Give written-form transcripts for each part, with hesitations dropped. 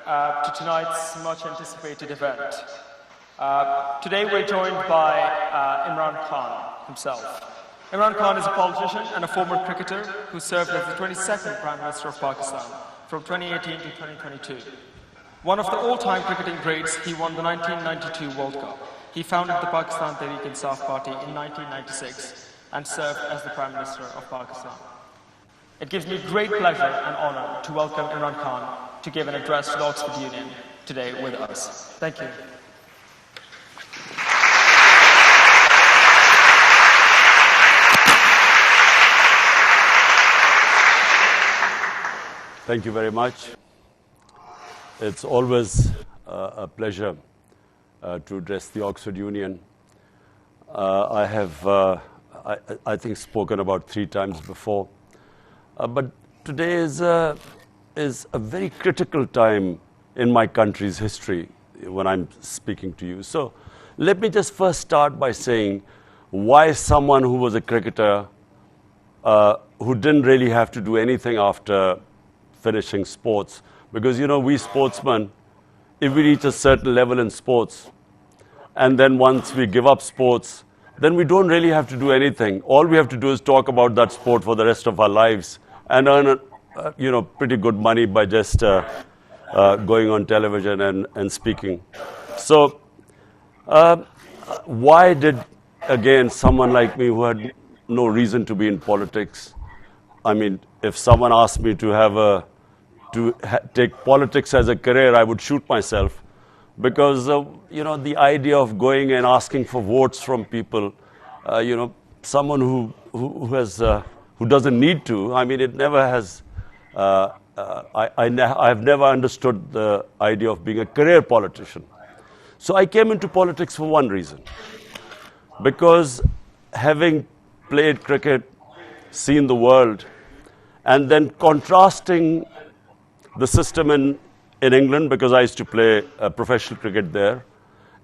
to tonight's much anticipated event. Today we're joined by Imran Khan himself. Imran Khan is a politician and a former cricketer who served as the 22nd Prime Minister of Pakistan from 2018 to 2022. One of the all-time cricketing greats, he won the 1992 World Cup. He founded the Pakistan Tehreek-e-Insaf Party in 1996 and served as the Prime Minister of Pakistan. It gives me great pleasure and honor to welcome Imran Khan to give an address to the Oxford Union today with us. Thank you. Thank you very much. It's always a pleasure to address the Oxford Union. I have, I think, spoken about 3 times before. But today is a very critical time in my country's history when I'm speaking to you. So let me just first start by saying why someone who was a cricketer, who didn't really have to do anything after finishing sports, because, you know, we sportsmen, if we reach a certain level in sports, and then once we give up sports, then we don't really have to do anything. All we have to do is talk about that sport for the rest of our lives and earn, pretty good money by just going on television and speaking. So why did, again, someone like me who had no reason to be in politics, I mean, if someone asked me to take politics as a career, I would shoot myself. Because, the idea of going and asking for votes from people, someone who doesn't need to, I mean, it never has, I've never understood the idea of being a career politician. So I came into politics for one reason. Because having played cricket, seen the world, and then contrasting the system in England, because I used to play professional cricket there,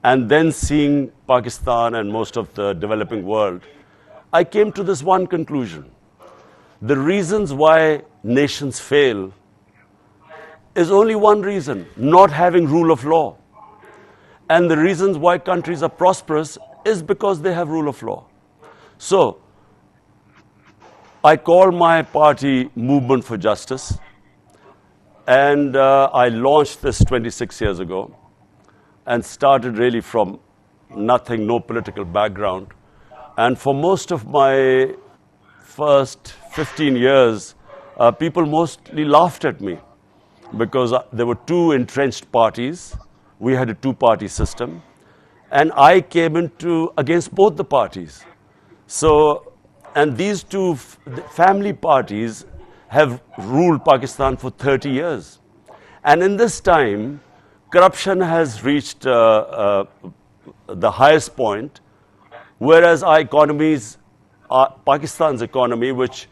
and then seeing Pakistan and most of the developing world, I came to this one conclusion. The reasons why nations fail is only one reason: not having rule of law. And the reasons why countries are prosperous is because they have rule of law. So I call my party Movement for Justice. And I launched this 26 years ago and started really from nothing, no political background. And for most of my first 15 years, people mostly laughed at me because there were 2 entrenched parties. We had a 2-party system. And I came against both the parties. So, and these 2 family parties have ruled Pakistan for 30 years. And in this time, corruption has reached the highest point, whereas our economies, Pakistan's economy, which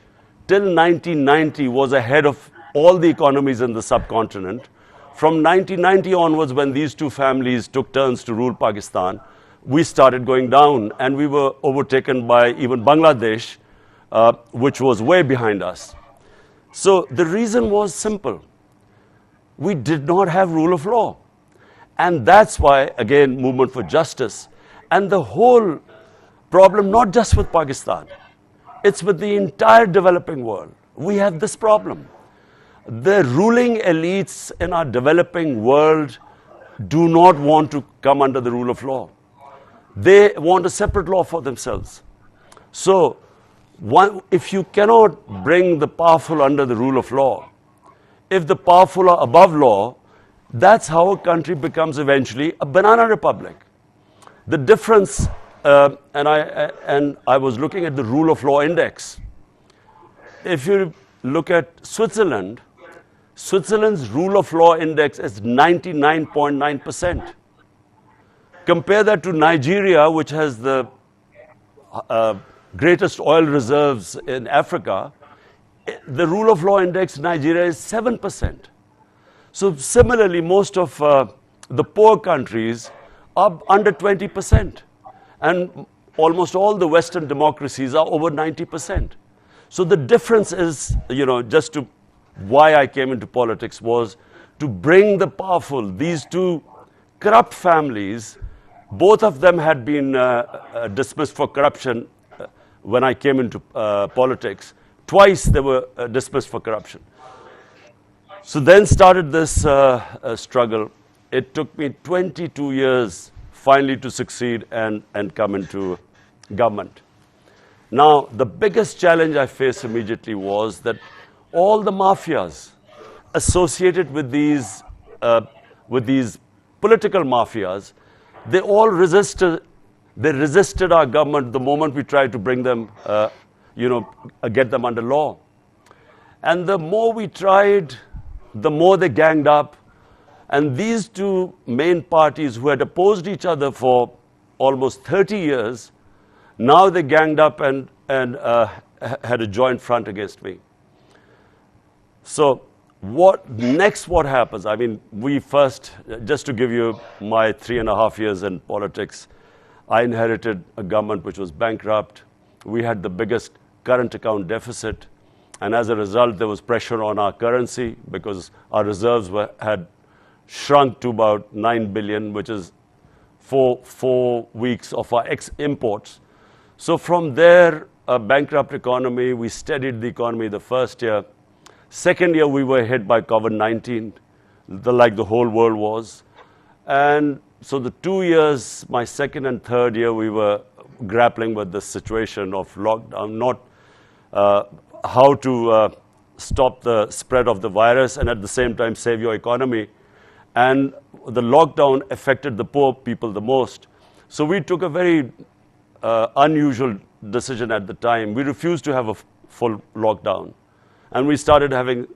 till 1990 was ahead of all the economies in the subcontinent, from 1990 onwards, when these 2 families took turns to rule Pakistan, we started going down, and we were overtaken by even Bangladesh, which was way behind us. So the reason was simple. We did not have rule of law. And that's why, again, Movement for Justice. And the whole problem, not just with Pakistan, it's with the entire developing world. We have this problem. The ruling elites in our developing world do not want to come under the rule of law. They want a separate law for themselves. So if you cannot bring the powerful under the rule of law, if the powerful are above law, that's how a country becomes eventually a banana republic. The difference, and I was looking at the rule of law index. If you look at Switzerland, Switzerland's rule of law index is 99.9%. Compare that to Nigeria, which has the greatest oil reserves in Africa. The rule of law index in Nigeria is 7%. So similarly, most of the poor countries are under 20%. And almost all the Western democracies are over 90%. So the difference is, just to why I came into politics was to bring the powerful, these two corrupt families, both of them had been dismissed for corruption when I came into politics. Twice they were dismissed for corruption. So then started this struggle. It took me 22 years finally to succeed and come into government. Now, the biggest challenge I faced immediately was that all the mafias associated with these political mafias, they all resisted. They resisted our government the moment we tried to bring them, get them under law. And the more we tried, the more they ganged up. And these two main parties who had opposed each other for almost 30 years, now they ganged up and had a joint front against me. So what happens? I mean, we first, just to give you my 3.5 years in politics, I inherited a government which was bankrupt. We had the biggest current account deficit. And as a result, there was pressure on our currency because our reserves had shrunk to about 9 billion, which is four weeks of our imports. So from there, a bankrupt economy, we steadied the economy the first year. Second year, we were hit by COVID-19, like the whole world was. And so the 2 years, my second and third year, we were grappling with the situation of lockdown, not how to stop the spread of the virus and at the same time save your economy. And the lockdown affected the poor people the most. So we took a very unusual decision at the time. We refused to have a full lockdown. And we started having,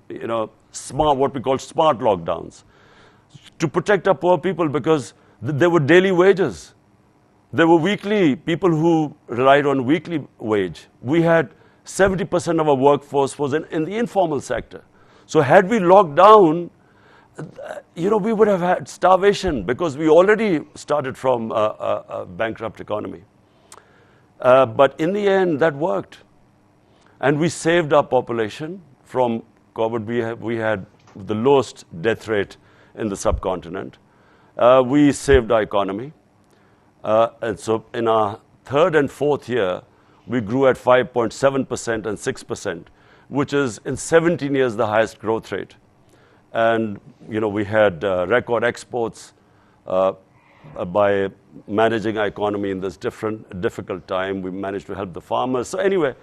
what we call smart lockdowns to protect our poor people because there were daily wages. There were weekly people who relied on weekly wage. We had 70% of our workforce was in the informal sector. So had we locked down, we would have had starvation because we already started from a bankrupt economy. But in the end, that worked. And we saved our population from COVID. We had the lowest death rate in the subcontinent. We saved our economy. And so in our third and fourth year, we grew at 5.7% and 6%, which is in 17 years the highest growth rate. And we had record exports by managing our economy in this difficult time. We managed to help the farmers. So anyway,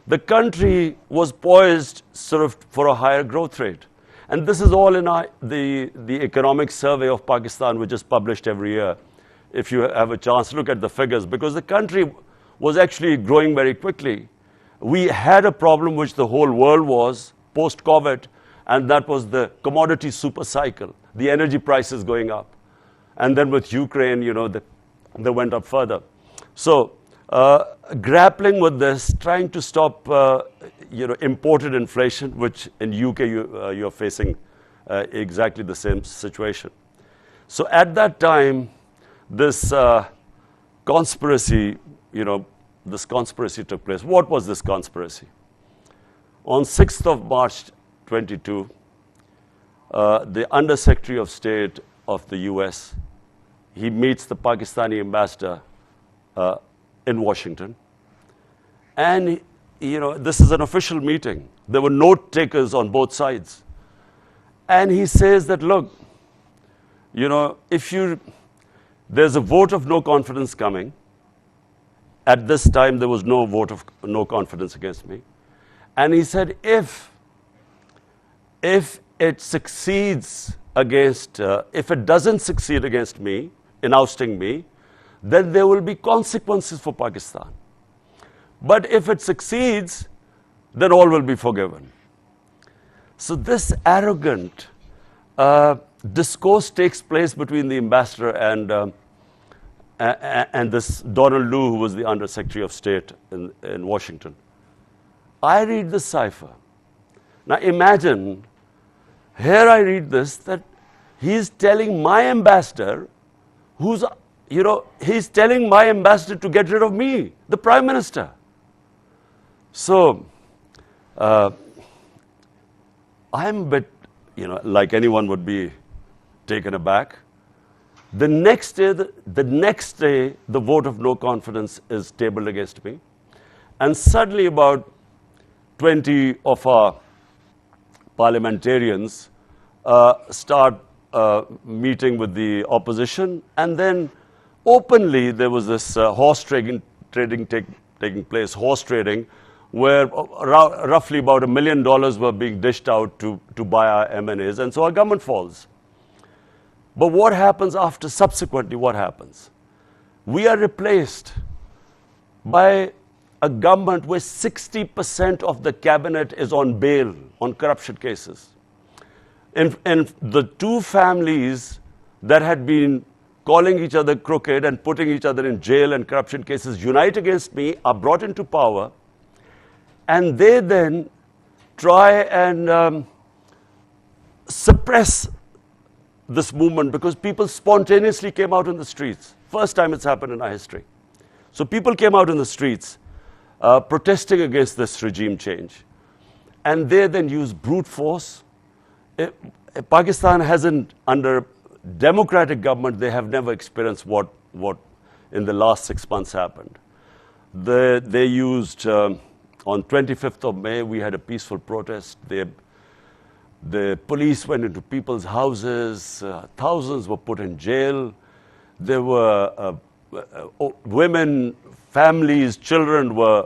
the country was poised sort of for a higher growth rate. And this is all in the economic survey of Pakistan, which is published every year. If you have a chance to look at the figures, because the country was actually growing very quickly. We had a problem which the whole world was post-COVID, and that was the commodity super cycle, the energy prices going up. And then with Ukraine, they went up further. So grappling with this, trying to stop, imported inflation, which in UK you're facing exactly the same situation. So at that time, this conspiracy, this conspiracy took place. What was this conspiracy? On 6th of March 22, the Under-Secretary of State of the US, he meets the Pakistani ambassador in Washington. And, this is an official meeting. There were note takers on both sides. And he says that, look, there's a vote of no confidence coming. At this time, there was no vote of no confidence against me. And he said, if it succeeds if it doesn't succeed against me, in ousting me, then there will be consequences for Pakistan. But if it succeeds, then all will be forgiven. So this arrogant discourse takes place between the ambassador and this Donald Lu, who was the Under-Secretary of State in Washington. I read this cipher. Now imagine, here I read this, that he's telling my ambassador, he's telling my ambassador to get rid of me, the Prime Minister. So, I'm a bit, like anyone would be, taken aback. The next day, the vote of no confidence is tabled against me. And suddenly about 20 of our parliamentarians start meeting with the opposition. And then openly there was this horse trading taking place, horse trading, where roughly about $1 million were being dished out to buy our M&As. And so our government falls. But what happens after, subsequently, what happens? We are replaced by a government where 60% of the cabinet is on bail on corruption cases. And the two families that had been calling each other crooked and putting each other in jail and corruption cases unite against me, are brought into power, and they then try and suppress this movement because people spontaneously came out in the streets. First time it's happened in our history. So people came out in the streets protesting against this regime change. And they then used brute force. Pakistan hasn't, under democratic government, they have never experienced what in the last 6 months happened. They used, on 25th of May, we had a peaceful protest. The police went into people's houses, thousands were put in jail. There were women, families, children were,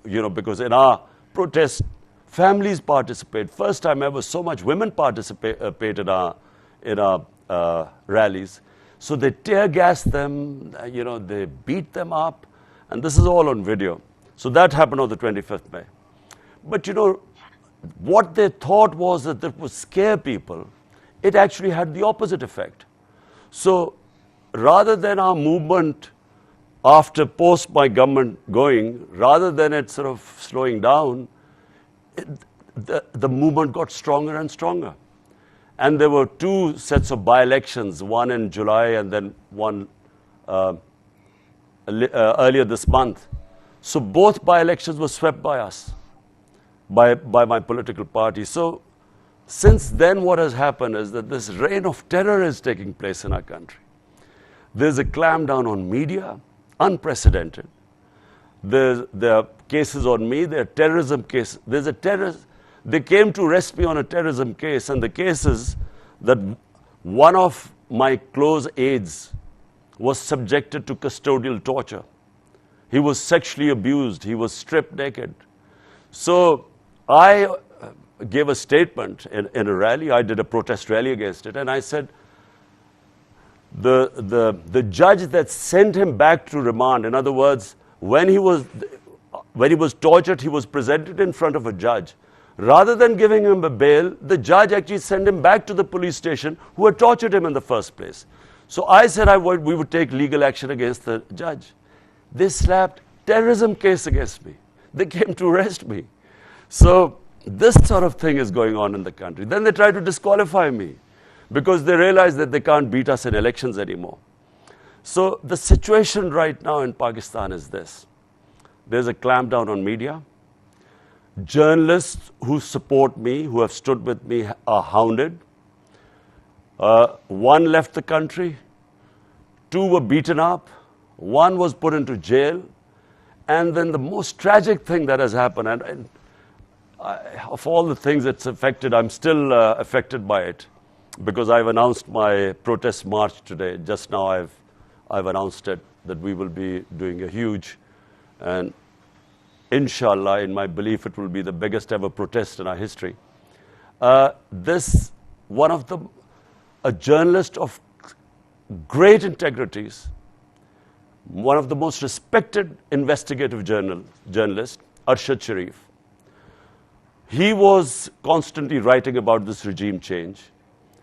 because in our protest, families participate. First time ever so much women participate in our rallies. So they tear gassed them, they beat them up, and this is all on video. So that happened on the 25th May. But what they thought was that would scare people. It actually had the opposite effect. So rather than our movement after post my government going, rather than it sort of slowing down, the movement got stronger and stronger. And there were two sets of by-elections, one in July and then one earlier this month. So both by-elections were swept by us, by my political party. So since then what has happened is that this reign of terror is taking place in our country. There's a clampdown on media, unprecedented. There are cases on me, there are terrorism cases. They came to arrest me on a terrorism case, and the case is that one of my close aides was subjected to custodial torture. He was sexually abused, he was stripped naked. So I gave a statement in a rally, I did a protest rally against it, and I said, the judge that sent him back to remand, in other words, when he was tortured, he was presented in front of a judge. Rather than giving him a bail, the judge actually sent him back to the police station who had tortured him in the first place. So I said we would take legal action against the judge. They slapped terrorism case against me. They came to arrest me. So this sort of thing is going on in the country. Then they try to disqualify me because they realize that they can't beat us in elections anymore. So the situation right now in Pakistan is this. There's a clampdown on media. Journalists who support me, who have stood with me, are hounded. One left the country. Two were beaten up. One was put into jail. And then the most tragic thing that has happened, and of all the things it's affected, I'm still affected by it because I've announced my protest march today. Just now I've announced it, that we will be doing a huge, and inshallah, in my belief, it will be the biggest ever protest in our history. A journalist of great integrities, one of the most respected investigative journalists, Arshad Sharif. He was constantly writing about this regime change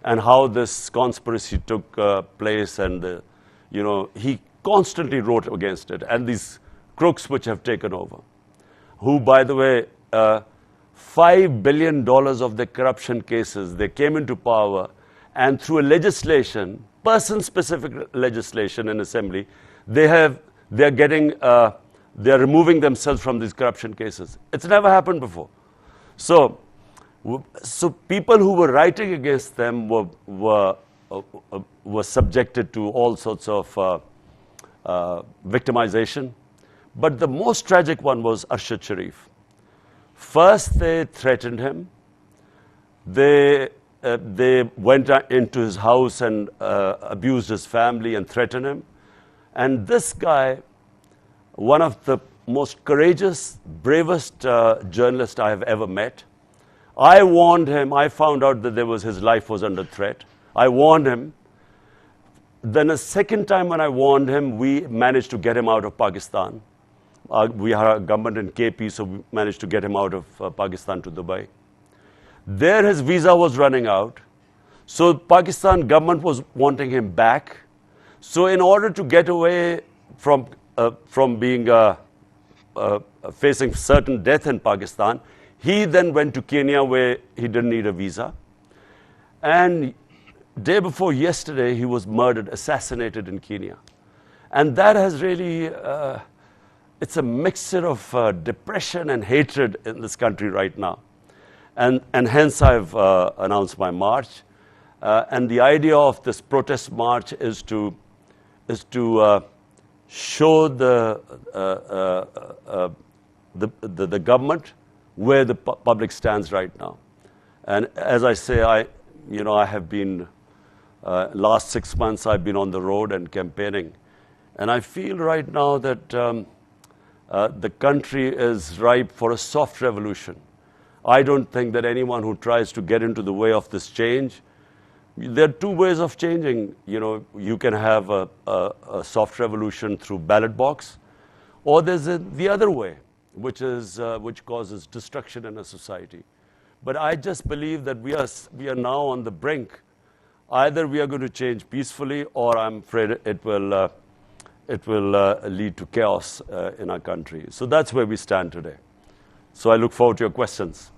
and how this conspiracy took place, and he constantly wrote against it, and these crooks which have taken over, who, by the way, $5 billion of the corruption cases, they came into power, and through a legislation, person-specific legislation in assembly, they're removing themselves from these corruption cases. It's never happened before. So people who were writing against them were was subjected to all sorts of victimization. But the most tragic one was Arshad Sharif. First, they threatened him. They went into his house and abused his family and threatened him. And this guy, one of the most courageous, bravest journalists I have ever met, I warned him. I found out that his life was under threat. I warned him. Then a second time when I warned him, we managed to get him out of Pakistan. We had a government in KP, so we managed to get him out of Pakistan to Dubai. There his visa was running out. So Pakistan government was wanting him back. So in order to get away from being facing certain death in Pakistan, he then went to Kenya where he didn't need a visa. And day before yesterday, he was murdered, assassinated in Kenya. And that has really, it's a mixture of depression and hatred in this country right now. And hence I've announced my march. And the idea of this protest march is to show the government where the public stands right now. And as I say, I have been, last 6 months I've been on the road and campaigning. And I feel right now that the country is ripe for a soft revolution. I don't think that anyone who tries to get into the way of this change, there are two ways of changing. You can have a soft revolution through ballot box, or there's the other way, which causes destruction in a society. But I just believe that we are now on the brink. Either we are going to change peacefully, or I'm afraid it will lead to chaos in our country. So that's where we stand today. So I look forward to your questions.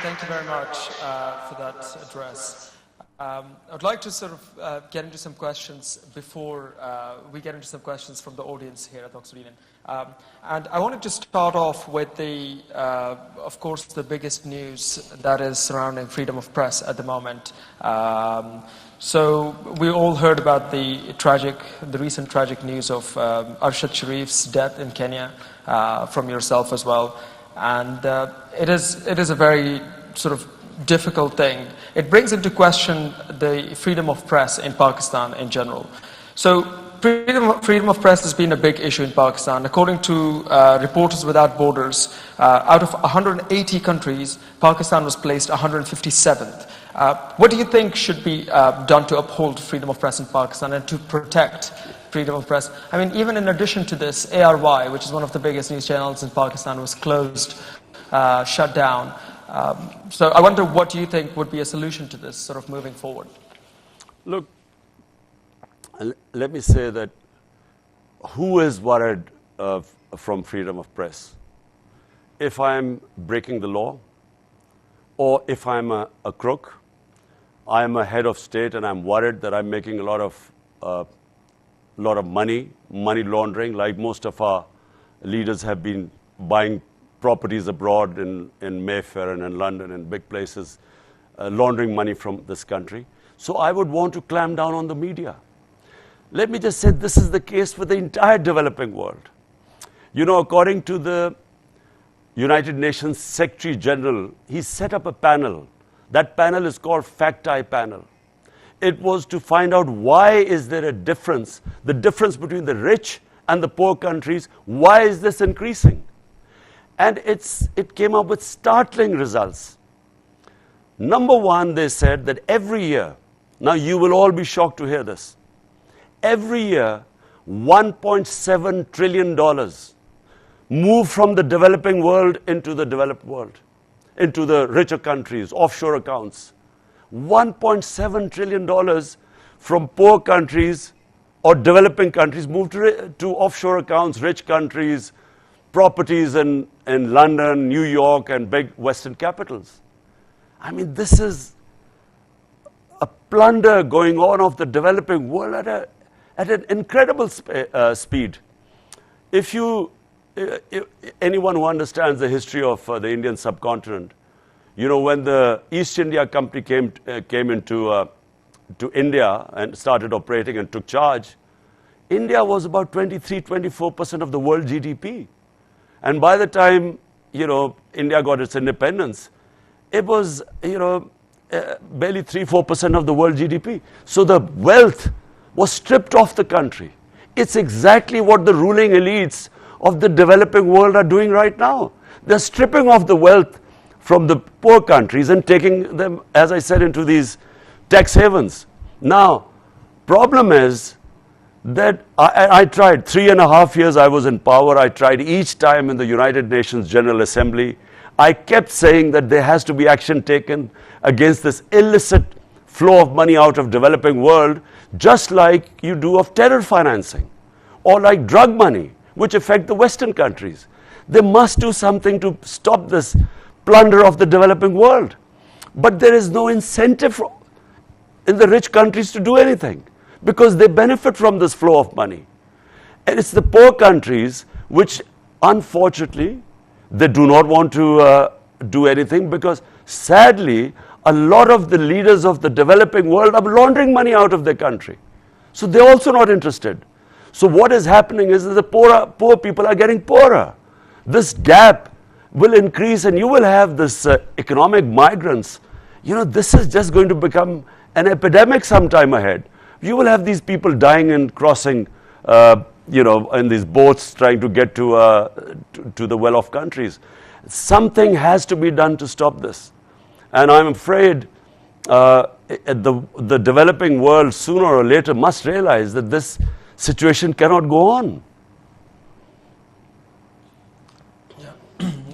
Thank you very much for that address. I'd like to sort of get into some questions before we get into some questions from the audience here at Oxford Union. And I wanted to start off with of course, the biggest news that is surrounding freedom of press at the moment. So we all heard about the recent tragic news of Arshad Sharif's death in Kenya, from yourself as well. And it is a very sort of difficult thing. It brings into question the freedom of press in Pakistan in general. So freedom of press has been a big issue in Pakistan. According to Reporters Without Borders, out of 180 countries, Pakistan was placed 157th. What do you think should be done to uphold freedom of press in Pakistan and to protect freedom of press? I mean, even in addition to this, ARY, which is one of the biggest news channels in Pakistan, was closed, shut down. So I wonder, what do you think would be a solution to this sort of moving forward? Look, let me say that who is worried from freedom of press? If I'm breaking the law, or if I'm a crook, I'm a head of state and I'm worried that I'm making a lot of money laundering, like most of our leaders have been buying properties abroad in Mayfair and in London and big places, laundering money from this country. So I would want to clamp down on the media. Let me just say this is the case for the entire developing world. According to the United Nations Secretary General, he set up a panel. That panel is called Fact-Eye Panel. It was to find out why is there a difference, the difference between the rich and the poor countries, why is this increasing? And it came up with startling results. Number one, they said that every year, now you will all be shocked to hear this, every year $1.7 trillion move from the developing world into the developed world, into the richer countries, offshore accounts. $1.7 trillion from poor countries or developing countries move to offshore accounts, rich countries, properties in London, New York, and big Western capitals. I mean, this is a plunder going on of the developing world at an incredible speed. If anyone who understands the history of the Indian subcontinent, you know, when the East India Company came into to India and started operating and took charge, India was about 23-24% of the world GDP. And by the time, you know, India got its independence, it was, you know, barely 3-4% of the world GDP. So the wealth was stripped off the country. It's exactly what the ruling elites of the developing world are doing right now. They're stripping off the wealth from the poor countries and taking them, as I said, into these tax havens. Now, problem is that I tried 3.5 years I was in power. I tried each time in the United Nations General Assembly. I kept saying that there has to be action taken against this illicit flow of money out of developing world, just like you do of terror financing or like drug money, which affect the Western countries. They must do something to stop this plunder of the developing world. But there is no incentive in the rich countries to do anything because they benefit from this flow of money. And it's the poor countries which, unfortunately, they do not want to do anything because, sadly, a lot of the leaders of the developing world are laundering money out of their country. So they're also not interested. So what is happening is that the poor people are getting poorer. This gap will increase and you will have this economic migrants. You know, this is just going to become an epidemic sometime ahead. You will have these people dying and crossing, you know, in these boats trying to get to the well-off countries. Something has to be done to stop this. And I'm afraid the developing world sooner or later must realize that this situation cannot go on. Yeah,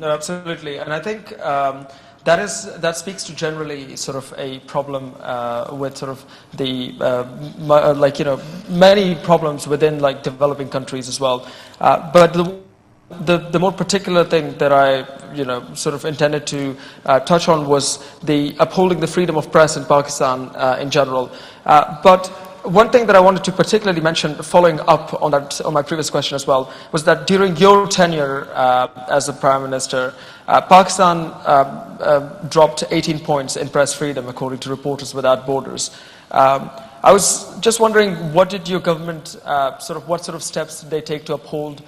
no, absolutely. And I think that speaks to generally sort of a problem with sort of the like, you know, many problems within like developing countries as well. But the more particular thing that I, you know, sort of intended to touch on was the upholding the freedom of press in Pakistan in general. But one thing that I wanted to particularly mention, following up on that, on my previous question as well, was that during your tenure as a Prime Minister, Pakistan dropped 18 points in press freedom, according to Reporters Without Borders. I was just wondering, what did your government, what sort of steps did they take to uphold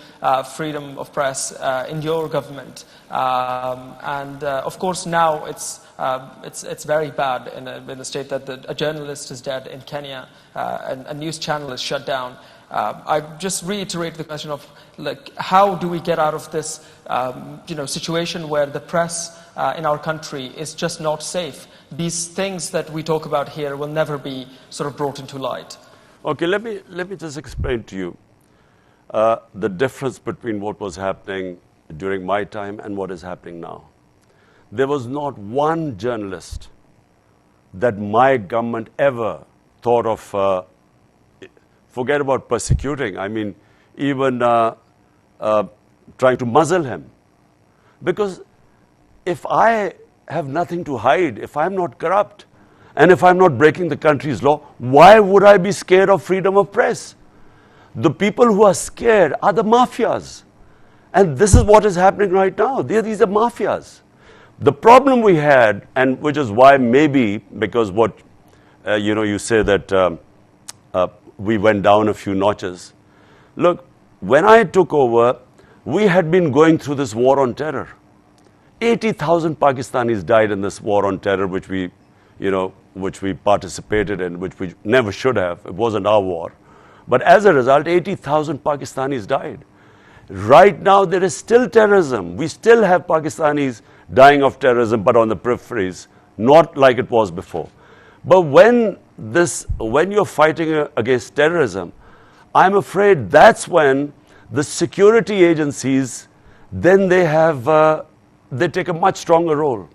freedom of press in your government? Of course, now it's very bad in the state that a journalist is dead in Kenya, and a news channel is shut down. I just reiterate the question of, like, how do we get out of this, you know, situation where the press in our country is just not safe? These things that we talk about here will never be sort of brought into light. Okay, let me just explain to you the difference between what was happening during my time and what is happening now. There was not one journalist that my government ever thought of, forget about persecuting, I mean, even trying to muzzle him. Because if I have nothing to hide, if I'm not corrupt, and if I'm not breaking the country's law, why would I be scared of freedom of press? The people who are scared are the mafias. And this is what is happening right now. These are mafias. The problem we had, and which is why maybe, because what, you know, you say that we went down a few notches. Look, when I took over, we had been going through this war on terror. 80,000 Pakistanis died in this war on terror, which we, you know, which we participated in, which we never should have. It wasn't our war. But as a result, 80,000 Pakistanis died. Right now, there is still terrorism. We still have Pakistanis dying of terrorism, but on the peripheries, not like it was before. But when you're fighting against terrorism, I'm afraid that's when the security agencies, then they take a much stronger role.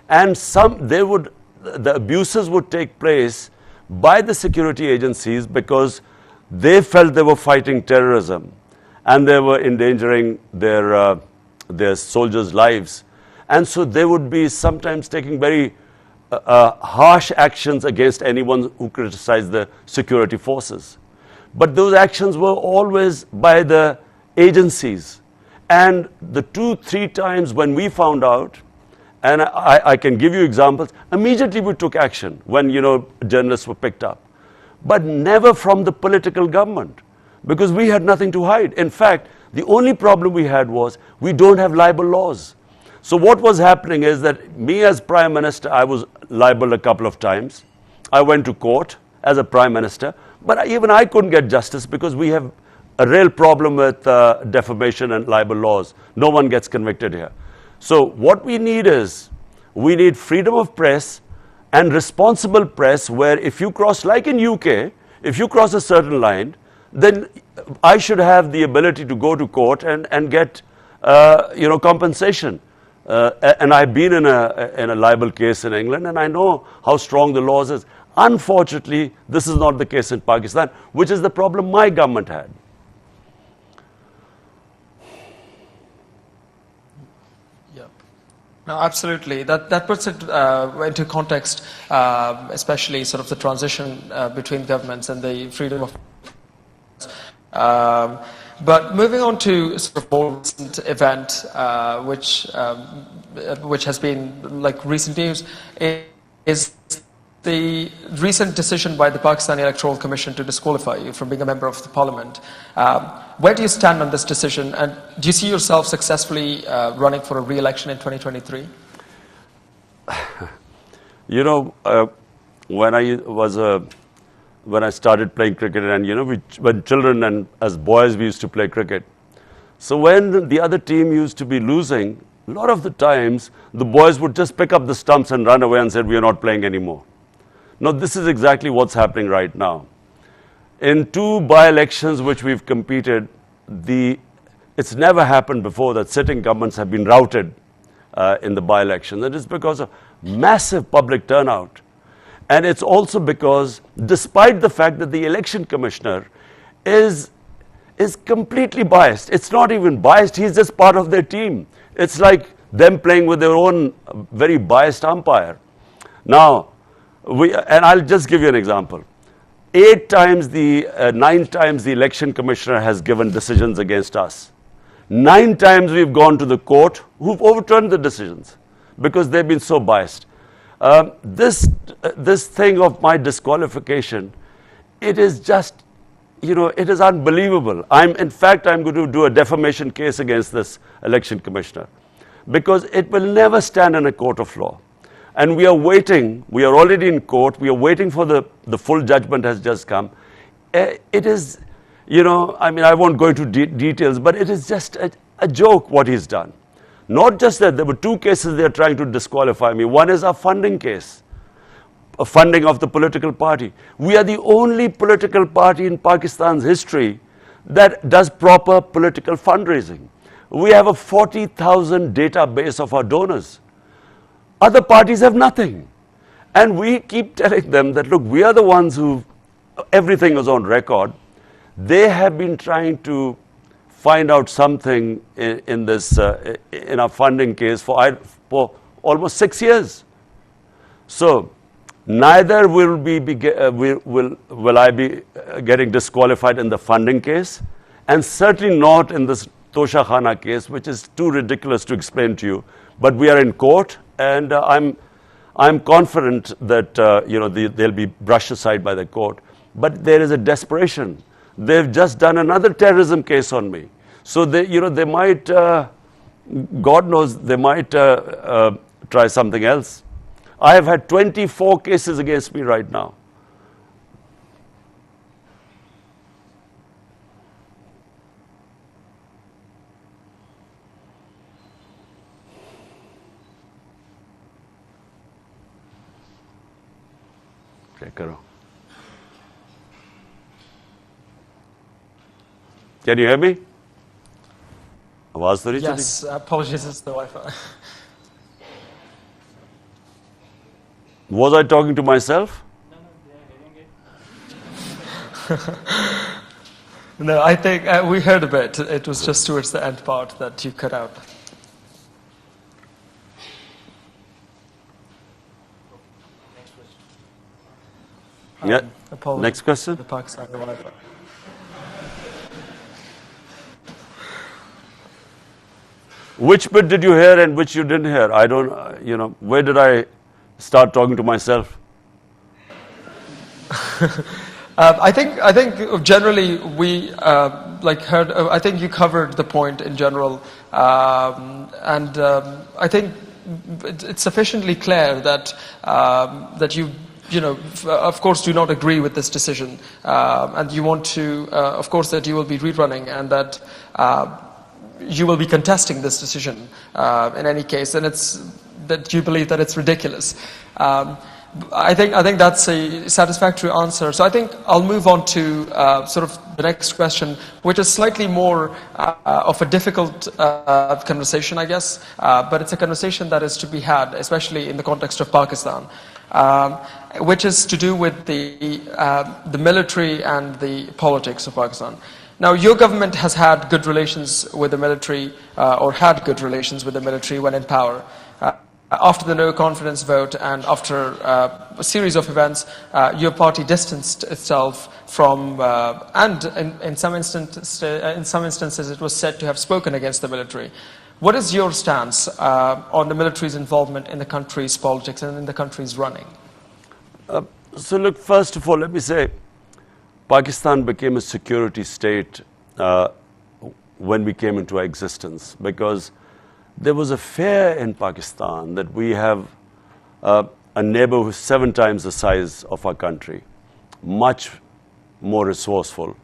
And the abuses would take place by the security agencies because they felt they were fighting terrorism and they were endangering their soldiers' lives. And so they would be sometimes taking very harsh actions against anyone who criticized the security forces. But those actions were always by the agencies. And the 2-3 times when we found out, and I can give you examples, immediately we took action when, journalists were picked up. But never from the political government, because we had nothing to hide. In fact, the only problem we had was we don't have libel laws. So what was happening is that me as Prime Minister, I was libeled a couple of times. I went to court as a Prime Minister, but even I couldn't get justice because we have a real problem with defamation and libel laws. No one gets convicted here. So what we need is, we need freedom of press and responsible press, where if you cross, like in UK, if you cross a certain line, then I should have the ability to go to court and get compensation. And I've been in a libel case in England, and I know how strong the laws is. Unfortunately, this is not the case in Pakistan, which is the problem my government had. No, absolutely. That puts it into context, especially sort of the transition between governments and the freedom of. But moving on to sort of more recent event, which has been like recent news, is the recent decision by the Pakistani Electoral Commission to disqualify you from being a member of the parliament. Where do you stand on this decision, and do you see yourself successfully running for a re-election in 2023? When I started playing cricket, and when children and as boys we used to play cricket. So when the other team used to be losing, a lot of the times the boys would just pick up the stumps and run away and said, "We are not playing anymore." Now this is exactly what's happening right now. In 2 by-elections which we've competed, it's never happened before that sitting governments have been routed in the by-election. That is because of massive public turnout. And it's also because, despite the fact that the election commissioner is completely biased, it's not even biased, he's just part of their team. It's like them playing with their own very biased umpire. Now, and I'll just give you an example. 9 times the election commissioner has given decisions against us. 9 times we've gone to the court who've overturned the decisions because they've been so biased. This thing of my disqualification, it is just, it is unbelievable. In fact, I'm going to do a defamation case against this election commissioner because it will never stand in a court of law. And we are waiting, we are already in court, we are waiting for the full judgment has just come. It is, I won't go into details, but it is just a joke what he's done. Not just that, there were 2 cases they are trying to disqualify me. One is a funding case, a funding of the political party. We are the only political party in Pakistan's history that does proper political fundraising. We have a 40,000 database of our donors. Other parties have nothing. And we keep telling them that, look, we are the ones who, everything is on record. They have been trying to find out something in this, in our funding case for almost 6 years. So, neither will I be getting disqualified in the funding case, and certainly not in this Tosha Khana case, which is too ridiculous to explain to you. But we are in court, and I'm confident that they'll be brushed aside by the court. But there is a desperation. They've just done another terrorism case on me. So they might, God knows, they might try something else. I have had 24 cases against me right now. Can you hear me? Yes, apologies, it's the Wi-Fi. Was I talking to myself? No, I think we heard a bit. It was just towards the end part that you cut out. Yeah. Opposed Next question. the Pakistan revival. Which bit did you hear and which you didn't hear? I don't, where did I start talking to myself? I think generally we heard. I think you covered the point in general, and I think it's sufficiently clear that that you know, of course, do not agree with this decision, and you want to, of course, that you will be rerunning and that you will be contesting this decision in any case, and it's that you believe that it's ridiculous. I think that's a satisfactory answer. So I think I'll move on to sort of the next question, which is slightly more of a difficult conversation, I guess, but it's a conversation that is to be had, especially in the context of Pakistan, which is to do with the military and the politics of Pakistan. Now, your government has had good relations with the military, or had good relations with the military when in power. After the no confidence vote and after a series of events, your party distanced itself from, and in some instances it was said to have spoken against the military. What is your stance on the military's involvement in the country's politics and in the country's running? So look, first of all, let me say, Pakistan became a security state when we came into existence, because there was a fear in Pakistan that we have a neighbor who's 7 times the size of our country, much more resourceful.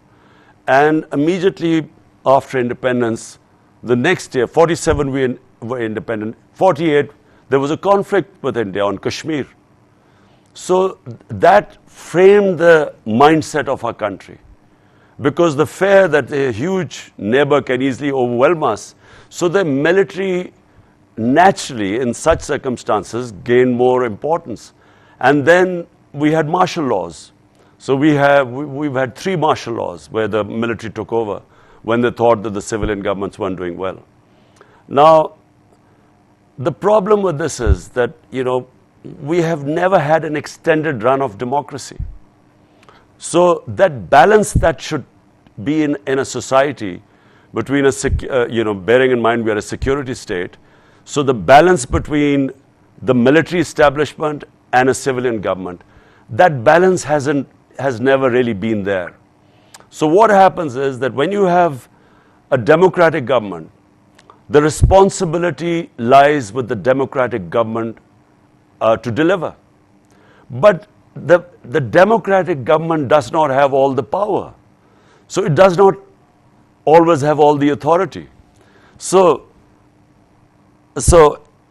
And immediately after independence, the next year, 47 we were independent, 48 there was a conflict with India on Kashmir. So that framed the mindset of our country, because the fear that a huge neighbor can easily overwhelm us. So the military naturally in such circumstances gained more importance. And then we had martial laws. So we've had 3 martial laws where the military took over when they thought that the civilian governments weren't doing well. Now, the problem with this is that, we have never had an extended run of democracy. So that balance that should be in a society between bearing in mind we are a security state, so the balance between the military establishment and a civilian government, that balance has never really been there. So what happens is that when you have a democratic government, the responsibility lies with the democratic government to deliver. But the democratic government does not have all the power. So it does not always have all the authority. So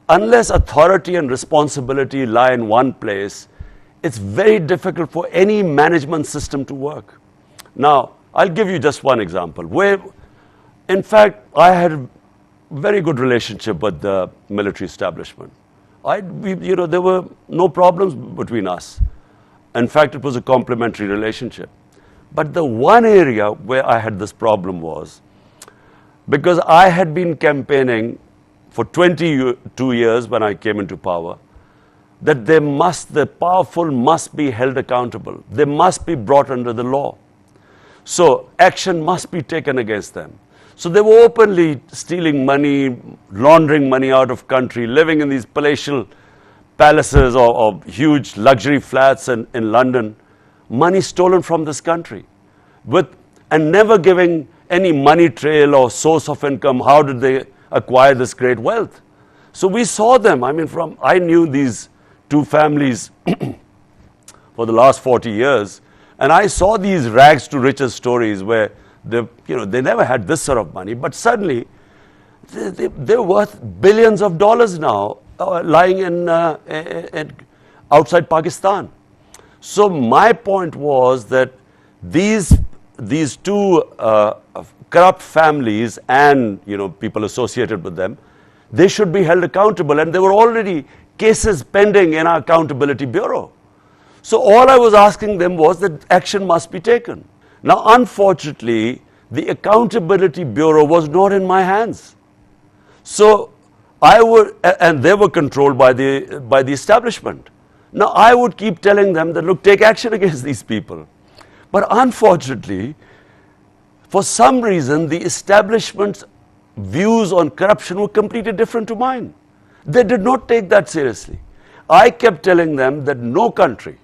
unless authority and responsibility lie in one place, it's very difficult for any management system to work. Now, I'll give you just one example where, in fact, I had a very good relationship with the military establishment. There were no problems between us. In fact, it was a complementary relationship. But the one area where I had this problem was because I had been campaigning for 22 years when I came into power, that the powerful must be held accountable. They must be brought under the law. So action must be taken against them. So they were openly stealing money, laundering money out of country, living in these palatial palaces or huge luxury flats in London, money stolen from this country, and never giving any money trail or source of income. How did they acquire this great wealth? So we saw them. I knew these 2 families for the last 40 years, and I saw these rags to riches stories where they never had this sort of money, but suddenly they're worth billions of dollars now, lying in outside Pakistan. So my point was that these 2 corrupt families and people associated with them, they should be held accountable, and there were already cases pending in our accountability bureau. So all I was asking them was that action must be taken. Now, unfortunately, the accountability bureau was not in my hands. So and they were controlled by the establishment. Now, I would keep telling them that, look, take action against these people. But unfortunately, for some reason, the establishment's views on corruption were completely different to mine. They did not take that seriously. I kept telling them that no country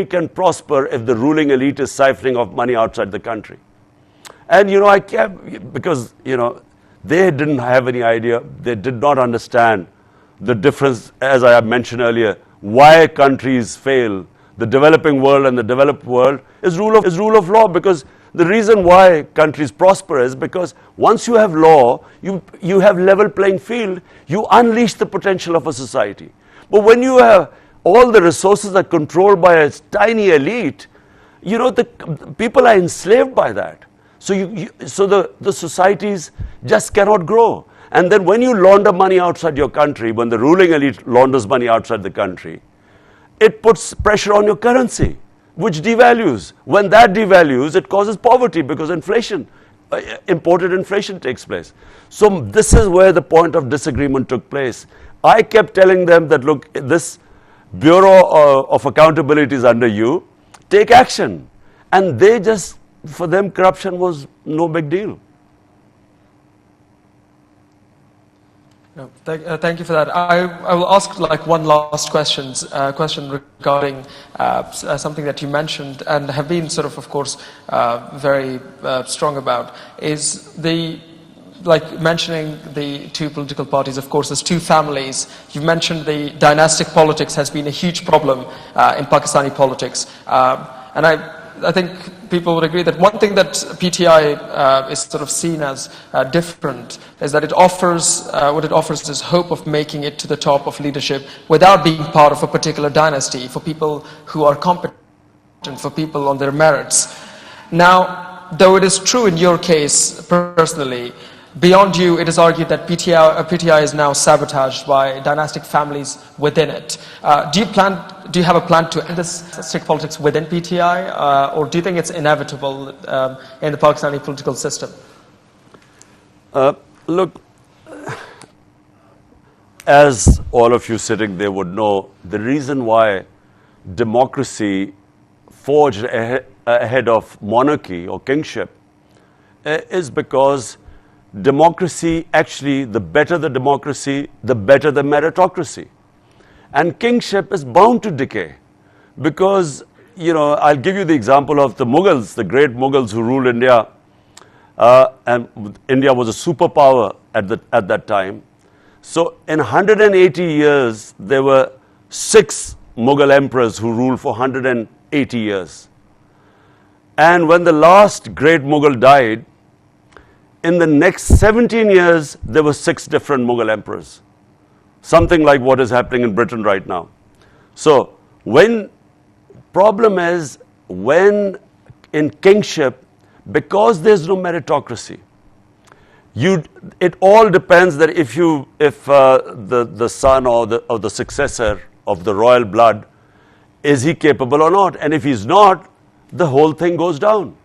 can prosper if the ruling elite is siphoning off money outside the country. And, I kept, because, they didn't have any idea, they did not understand the difference, as I have mentioned earlier, why countries fail. The developing world and the developed world is rule of law, because the reason why countries prosper is because once you have law, you have level playing field, you unleash the potential of a society. But when you have all the resources are controlled by a tiny elite, the people are enslaved by that. So the societies just cannot grow. And then when you launder money outside your country, when the ruling elite launders money outside the country, it puts pressure on your currency, which devalues. When that devalues, it causes poverty because inflation, imported inflation takes place. So this is where the point of disagreement took place. I kept telling them that, look, this Bureau of Accountability is under you, take action. And they just, for them, corruption was no big deal. No, thank you for that. I will ask one last question regarding something that you mentioned and have been of course, very strong about, is mentioning the two political parties, of course, as two families. You've mentioned the dynastic politics has been a huge problem in Pakistani politics. And I think people would agree that one thing that PTI is seen as different is that it offers, what it offers is hope of making it to the top of leadership without being part of a particular dynasty, for people who are competent, for people on their merits. Now, though it is true in your case personally, beyond you, it is argued that PTI is now sabotaged by dynastic families within it. Do you have a plan to end this dynastic politics within PTI, or do you think it's inevitable in the Pakistani political system? Look, as all of you sitting there would know, the reason why democracy forged ahead of monarchy or kingship is because democracy, actually, the better the democracy, the better the meritocracy. And kingship is bound to decay because, I'll give you the example of the Mughals, the great Mughals who ruled India. And India was a superpower at that time. So in 180 years, there were 6 Mughal emperors who ruled for 180 years. And when the last great Mughal died, in the next 17 years, there were 6 different Mughal emperors. Something like what is happening in Britain right now. So, problem is, when in kingship, because there's no meritocracy, it all depends that if the son or the successor of the royal blood, is he capable or not? And if he's not, the whole thing goes down,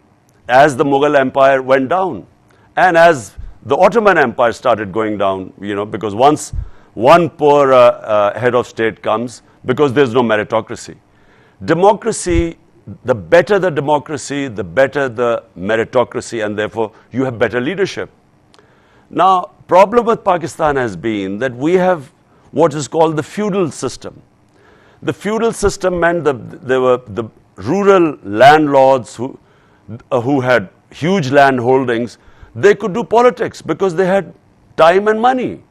as the Mughal Empire went down. And as the Ottoman Empire started going down, because once one poor head of state comes, because there's no meritocracy. Democracy, the better the democracy, the better the meritocracy, and therefore you have better leadership. Now, problem with Pakistan has been that we have what is called the feudal system. The feudal system meant that there were the rural landlords who had huge land holdings. They could do politics because they had time and money.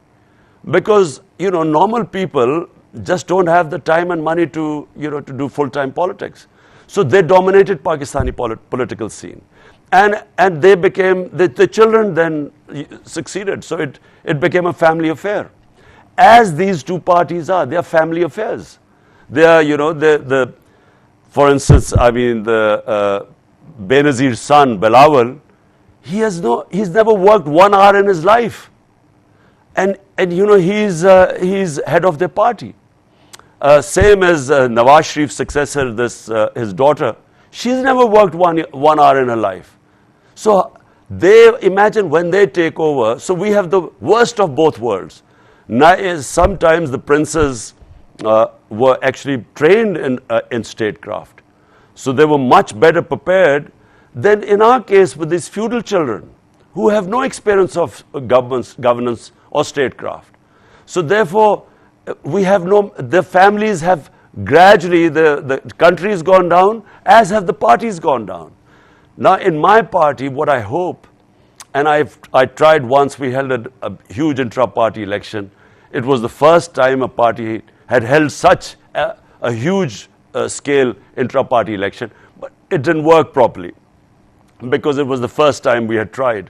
Because, normal people just don't have the time and money to do full-time politics. So they dominated Pakistani political scene. And they became, the children then succeeded. So it became a family affair. As these two parties are, they are family affairs. They are, for instance, the Benazir's son, Bilawal, he's never worked 1 hour in his life. And he's head of their party. Same as Nawaz Sharif's successor, his daughter, she's never worked one hour in her life. So they imagine when they take over, so we have the worst of both worlds. Sometimes the princes were actually trained in statecraft. So they were much better prepared than in our case with these feudal children who have no experience of governance or statecraft. So therefore, the families have gradually, the country has gone down, as have the parties gone down. Now in my party, what I hope, and I tried once, we held a huge intra-party election. It was the first time a party had held such a huge scale intra-party election, but it didn't work properly because it was the first time we had tried.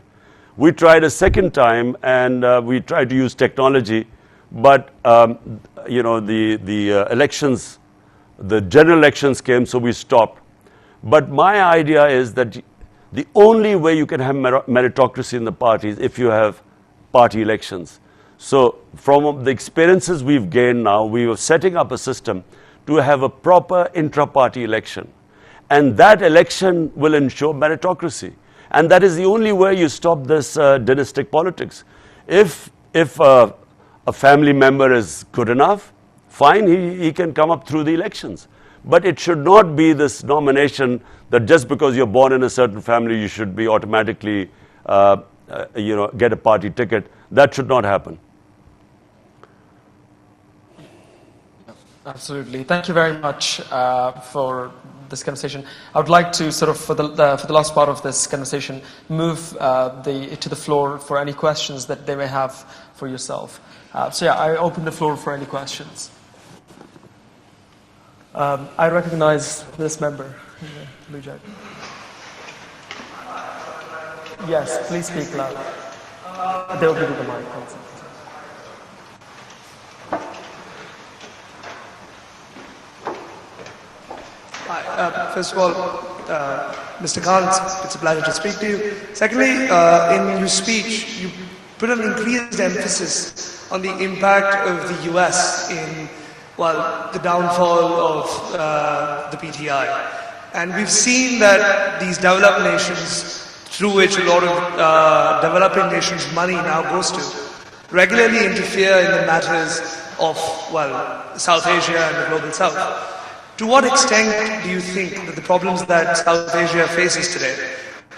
We tried a second time, and we tried to use technology, but the elections, the general elections came, so we stopped. But my idea is that the only way you can have meritocracy in the party is if you have party elections. So from the experiences we've gained now, we were setting up a system to have a proper intra-party election. And that election will ensure meritocracy. And that is the only way you stop this dynastic politics. If a family member is good enough, fine, he can come up through the elections. But it should not be this nomination that just because you're born in a certain family, you should be automatically, get a party ticket. That should not happen. Absolutely. Thank you very much for this conversation. I would like to sort of, for the last part of this conversation, move to the floor for any questions that they may have for yourself. So yeah, I open the floor for any questions. I recognize this member in the blue jacket. Yes, please speak loud. They will give you the mic. First of all, Mr. Khan, it's a pleasure to speak to you. Secondly, in your speech, you put an increased emphasis on the impact of the US in, the downfall of the PTI. And we've seen that these developed nations, through which a lot of developing nations' money now goes to, regularly interfere in the matters of, South Asia and the global South. To what extent do you think that the problems that South Asia faces today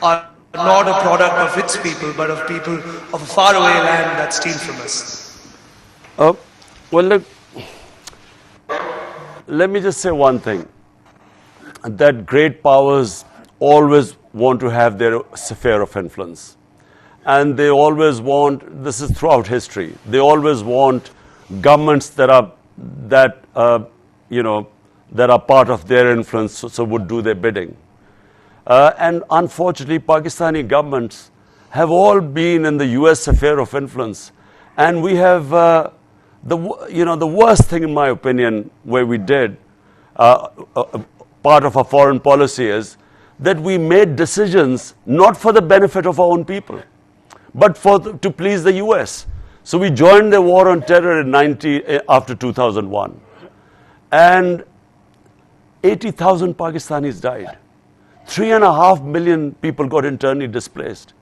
are not a product of its people, but of people of a faraway land that steal from us? Look, let me just say one thing, that great powers always want to have their sphere of influence. And they always want, this is throughout history, they always want governments that are part of their influence, so would do their bidding. And unfortunately, Pakistani governments have all been in the US sphere of influence. And we have, the worst thing in my opinion, where we did, part of our foreign policy is that we made decisions not for the benefit of our own people, but to please the US. So we joined the war on terror after 2001. And 80,000 Pakistanis died. 3.5 million people got internally displaced.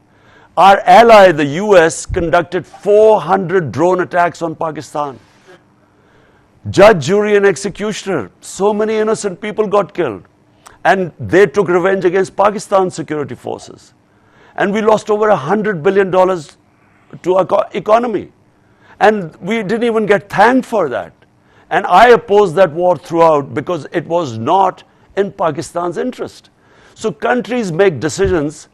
Our ally, the US, conducted 400 drone attacks on Pakistan. Judge, jury, and executioner. So many innocent people got killed. And they took revenge against Pakistan's security forces. And we lost over $100 billion to our economy. And we didn't even get thanked for that. And I opposed that war throughout because it was not in Pakistan's interest. So countries make decisions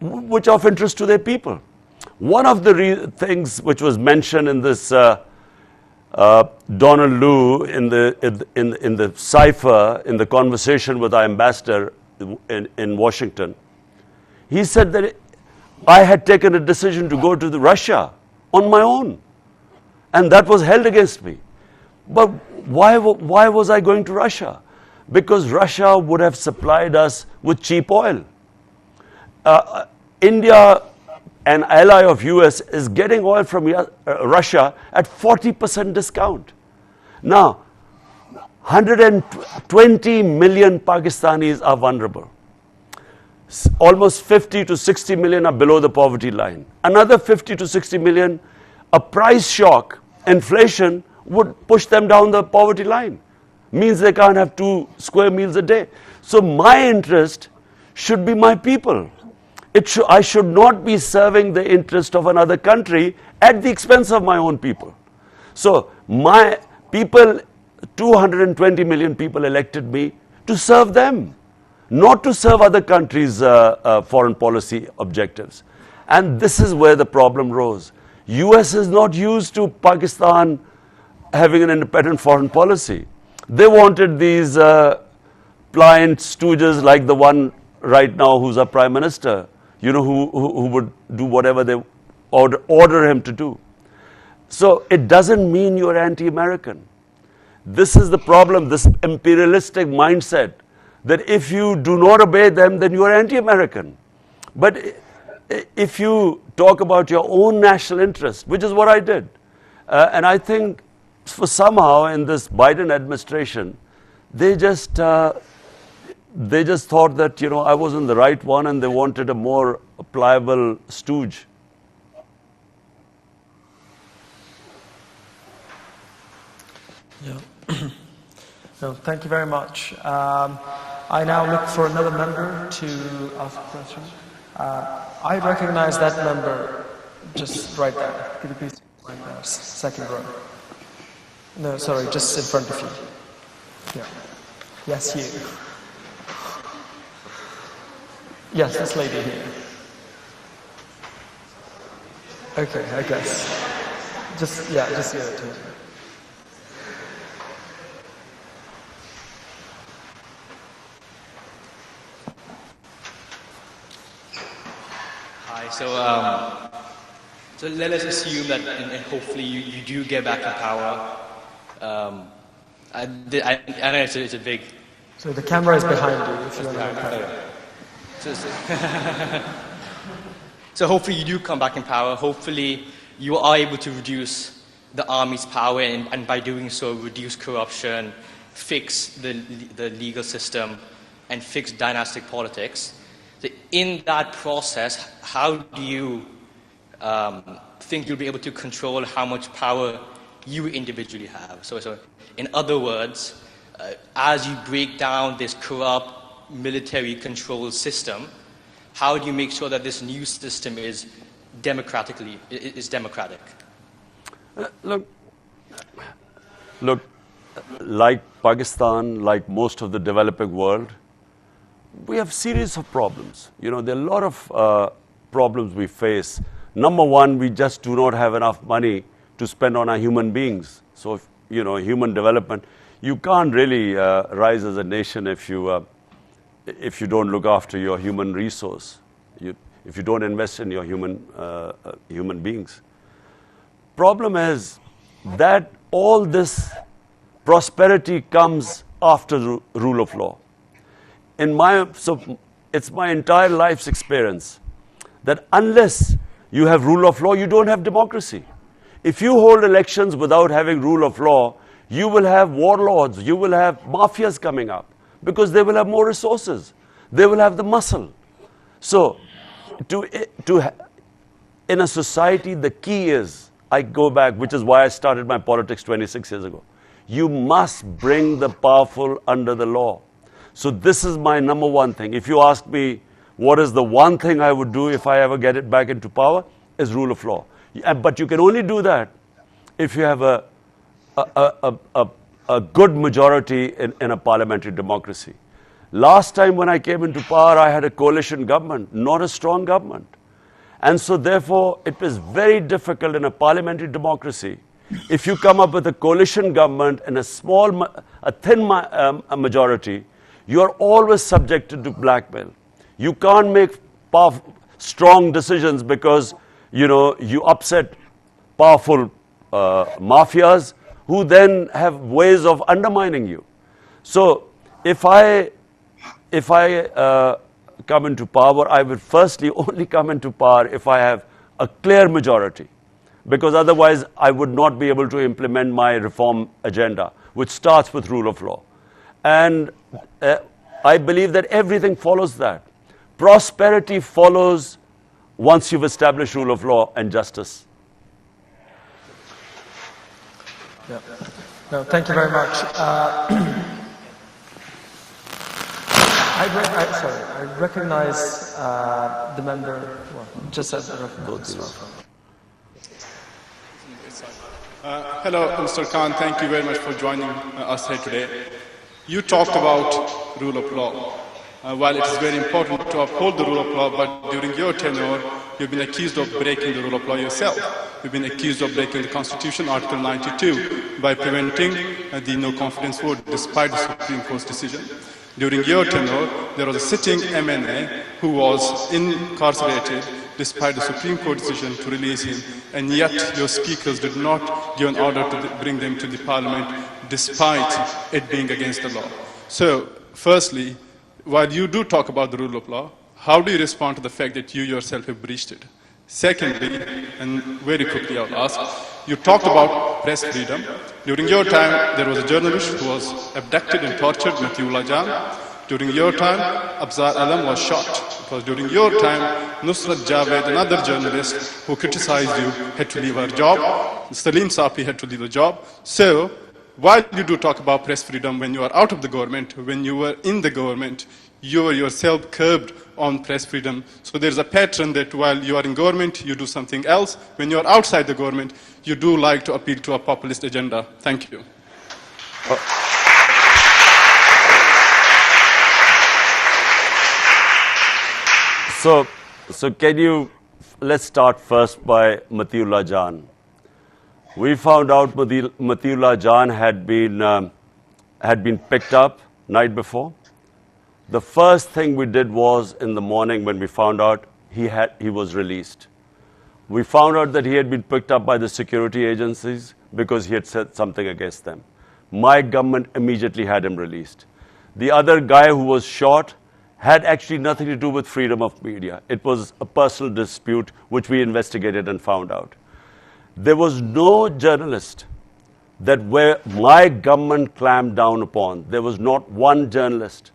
which are of interest to their people. One of the things which was mentioned in this Donald Lu in the cipher, in the conversation with our ambassador in Washington, he said that I had taken a decision to go to Russia on my own. And that was held against me. But why was I going to Russia? Because Russia would have supplied us with cheap oil. India, an ally of US, is getting oil from Russia at 40% discount. Now, 120 million Pakistanis are vulnerable. Almost 50 to 60 million are below the poverty line. Another 50 to 60 million, a price shock, inflation, would push them down the poverty line. Means they can't have 2 square meals a day. So my interest should be my people. I should not be serving the interest of another country at the expense of my own people. So my people, 220 million people elected me to serve them, not to serve other countries' foreign policy objectives. And this is where the problem rose. US is not used to Pakistan having an independent foreign policy. They wanted these pliant stooges like the one right now who's our prime minister, you know, who would do whatever they order him to do. So it doesn't mean you're anti-American. This is the problem, this imperialistic mindset that if you do not obey them, then you are anti-American. But if you talk about your own national interest, which is what I did, and I think for somehow in this Biden administration, they just thought that, you know, I wasn't the right one and they wanted a more pliable stooge. Yeah. No, thank you very much. I now look for another member to ask a question. I recognize that member just right there. Could you please right there, second row? No, sorry, just in front of you. Yeah. Yes, you. Yes, this lady here. Okay, I guess. Just give it to me. Hi, so let us assume that and hopefully you do get back in power. I know it's a big... So the camera is behind you if you want to So hopefully you do come back in power. Hopefully you are able to reduce the army's power and by doing so reduce corruption, fix the legal system, and fix dynastic politics. So in that process, how do you think you'll be able to control how much power you individually have? So in other words, as you break down this corrupt military control system, how do you make sure that this new system is democratic? Look, like Pakistan, like most of the developing world, we have series of problems. You know, there are a lot of problems we face. Number one, we just do not have enough money to spend on our human beings. So, you know, human development, you can't really rise as a nation if you don't look after your human resource, if you don't invest in your human beings. Problem is that all this prosperity comes after the rule of law. So it's my entire life's experience that unless you have rule of law, you don't have democracy. If you hold elections without having rule of law, you will have warlords, you will have mafias coming up because they will have more resources. They will have the muscle. So in a society, the key is, I go back, which is why I started my politics 26 years ago. You must bring the powerful under the law. So this is my number one thing. If you ask me, what is the one thing I would do if I ever get it back into power, is rule of law. But you can only do that if you have a good majority in a parliamentary democracy. Last time when I came into power, I had a coalition government, not a strong government. And so therefore, it is very difficult in a parliamentary democracy. If you come up with a coalition government and a thin majority, you are always subjected to blackmail. You can't make strong decisions because, you know, you upset powerful mafias who then have ways of undermining you. So if I come into power, I will firstly only come into power if I have a clear majority, because otherwise I would not be able to implement my reform agenda, which starts with rule of law. And I believe that everything follows that. Prosperity follows once you've established rule of law and justice. Yeah. No, thank you very much. I recognize the member. Well, just as a recognize. Hello, Mr. Khan. Thank you very much for joining us here today. You talked about rule of law. While it is very important to uphold the rule of law, but during your tenure, you've been accused of breaking the rule of law yourself. You've been accused of breaking the Constitution, Article 92, by preventing the no-confidence vote despite the Supreme Court's decision. During your tenure, there was a sitting MNA who was incarcerated despite the Supreme Court decision to release him, and yet your speakers did not give an order to bring them to the parliament despite it being against the law. So, firstly, while you do talk about the rule of law, how do you respond to the fact that you yourself have breached it? Secondly, and very quickly I'll ask, you talked about press freedom. During your time, there was a journalist who was abducted and tortured, Matiullah Jan. During your time, Abzar Alam was shot. It was during your time, Nusrat Javed, another journalist who criticized you, had to leave her job. Salim Safi had to leave the job. So, while you do talk about press freedom when you are out of the government, when you were in the government, you were yourself curbed on press freedom. So there's a pattern that while you are in government, you do something else. When you are outside the government, you do like to appeal to a populist agenda. Thank you. So can you, let's start first by Matiullah Jan. We found out Matiullah Jan had been picked up night before. The first thing we did was in the morning when we found out he was released. We found out that he had been picked up by the security agencies because he had said something against them. My government immediately had him released. The other guy who was shot had actually nothing to do with freedom of media. It was a personal dispute which we investigated and found out. There was no journalist that where my government clamped down upon. There was not one journalist.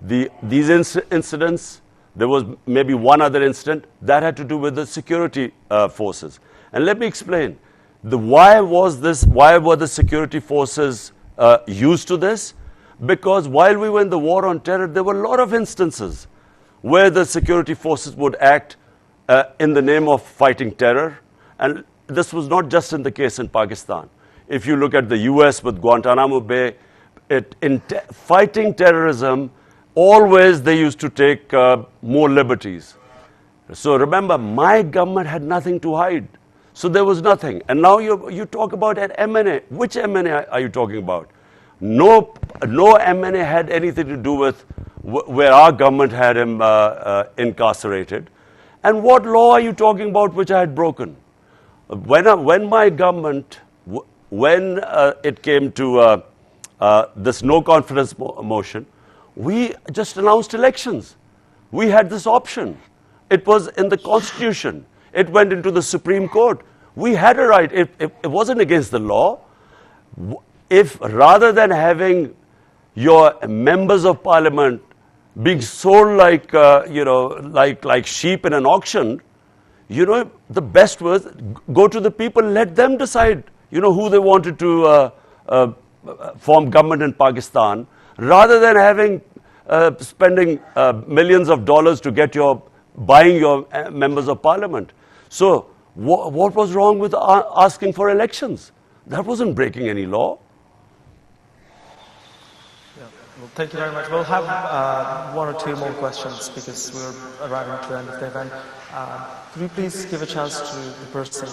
These incidents, there was maybe one other incident that had to do with the security forces. And let me explain. Why were the security forces used to this? Because while we were in the war on terror, there were a lot of instances where the security forces would act in the name of fighting terror. And this was not just in the case in Pakistan. If you look at the US with Guantanamo Bay, fighting terrorism, always they used to take more liberties. So remember, my government had nothing to hide. So there was nothing. And now you talk about an MNA. Which MNA are you talking about? No MNA had anything to do with where our government had him incarcerated. And what law are you talking about which I had broken? When my government, when it came to this no confidence motion, we just announced elections. We had this option. It was in the Constitution. It went into the Supreme Court. We had a right. It wasn't against the law. If rather than having your members of parliament being sold like, like sheep in an auction, the best was go to the people, let them decide, who they wanted to form government in Pakistan, rather than having spending millions of dollars to get buying your members of parliament. So what was wrong with asking for elections? That wasn't breaking any law. Well, thank you very much. We'll have one or two more questions because we're arriving to the end of the event. Could you please give a chance to the person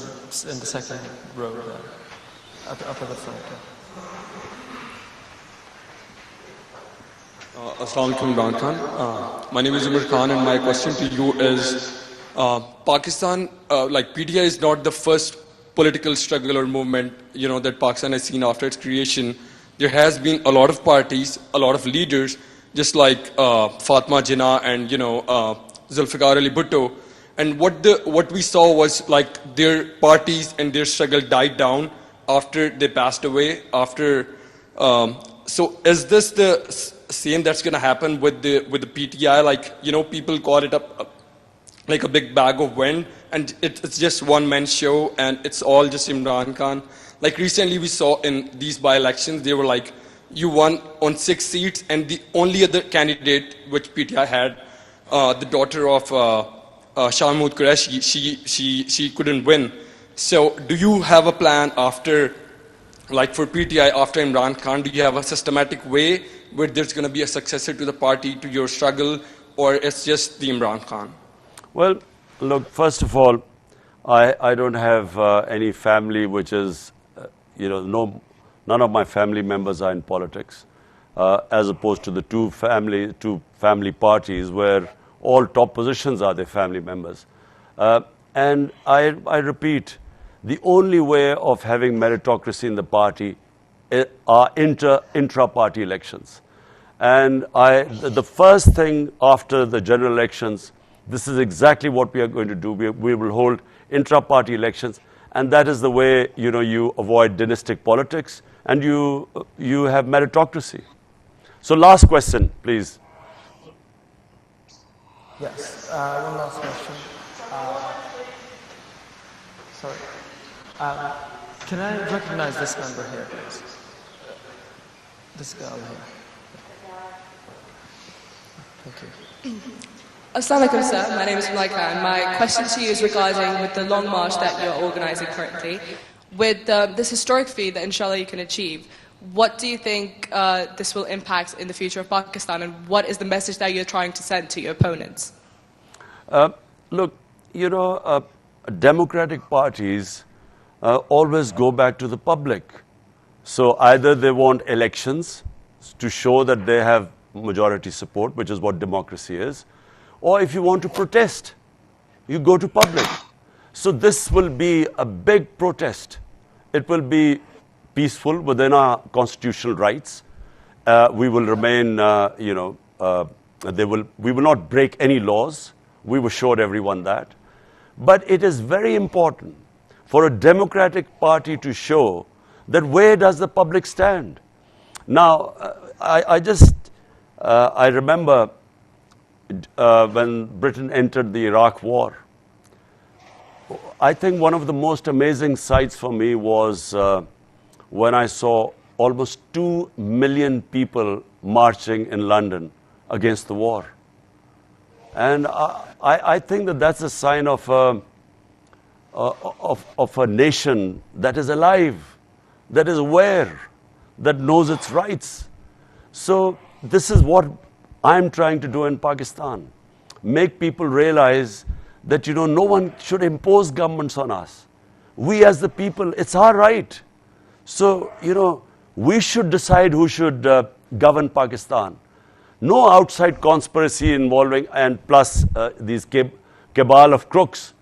in the second row there, up at the front? Assalamu alaikum, Imran Khan. My name is Imran Khan, and my question to you is, Pakistan, like PTI is not the first political struggle or movement, that Pakistan has seen after its creation. There has been a lot of parties, a lot of leaders, just like Fatma Jinnah and Zulfikar Ali Bhutto. And what we saw was like their parties and their struggle died down after they passed away. So is this the same that's going to happen with the PTI? Like people call it like a big bag of wind, and it's just one man show, and it's all just Imran Khan. Like recently we saw in these by-elections, they were like, you won on 6 seats, and the only other candidate which PTI had, the daughter of Shah Mahmood Qureshi, she couldn't win. So do you have a plan after, like for PTI, after Imran Khan, do you have a systematic way where there's going to be a successor to the party, to your struggle, or it's just the Imran Khan? Well, look, first of all, I don't have any family which is, none of my family members are in politics, as opposed to the two family parties where all top positions are their family members. And I repeat, the only way of having meritocracy in the party are intra-party elections. And the first thing after the general elections, this is exactly what we are going to do. We will hold intra-party elections, and that is the way you avoid dynastic politics and you have meritocracy. So last question, please. Yes, one last question. Sorry. Can I recognize this member here, please? This girl here. Thank you. Assalamu alaikum, sir. My name is Malaika, and my question to you is regarding with the long march that you're organizing currently. With this historic feat that inshallah you can achieve, what do you think this will impact in the future of Pakistan, and what is the message that you're trying to send to your opponents? Look, democratic parties always go back to the public. So either they want elections to show that they have majority support, which is what democracy is, or if you want to protest, you go to public. So this will be a big protest. It will be peaceful within our constitutional rights. We will remain, we will not break any laws. We assured everyone that. But it is very important for a democratic party to show that where does the public stand. Now, I remember when Britain entered the Iraq War. I think one of the most amazing sights for me was when I saw almost 2 million people marching in London against the war. And I think that that's a sign of a nation that is alive, that is aware, that knows its rights. So this is what I'm trying to do in Pakistan. Make people realize that, no one should impose governments on us. We as the people, it's our right. So, we should decide who should govern Pakistan. No outside conspiracy involving, and plus these cabal of crooks.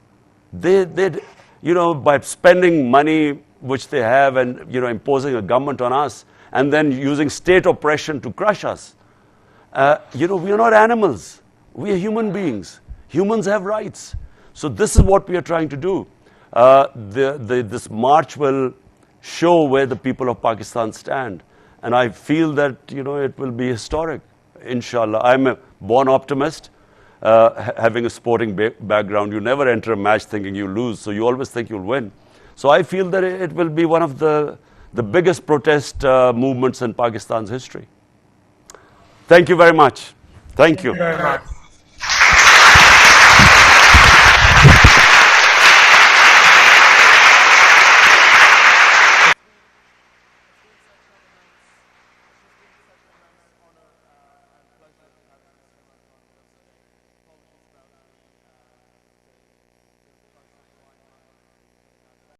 They by spending money which they have and, imposing a government on us and then using state oppression to crush us. We are not animals. We are human beings. Humans have rights. So this is what we are trying to do. This march will show where the people of Pakistan stand. And I feel that, it will be historic, inshallah. I'm a born optimist, having a sporting background. You never enter a match thinking you lose, so you always think you'll win. So I feel that it will be one of the biggest protest movements in Pakistan's history. Thank you very much. Thank you. Thank you very much.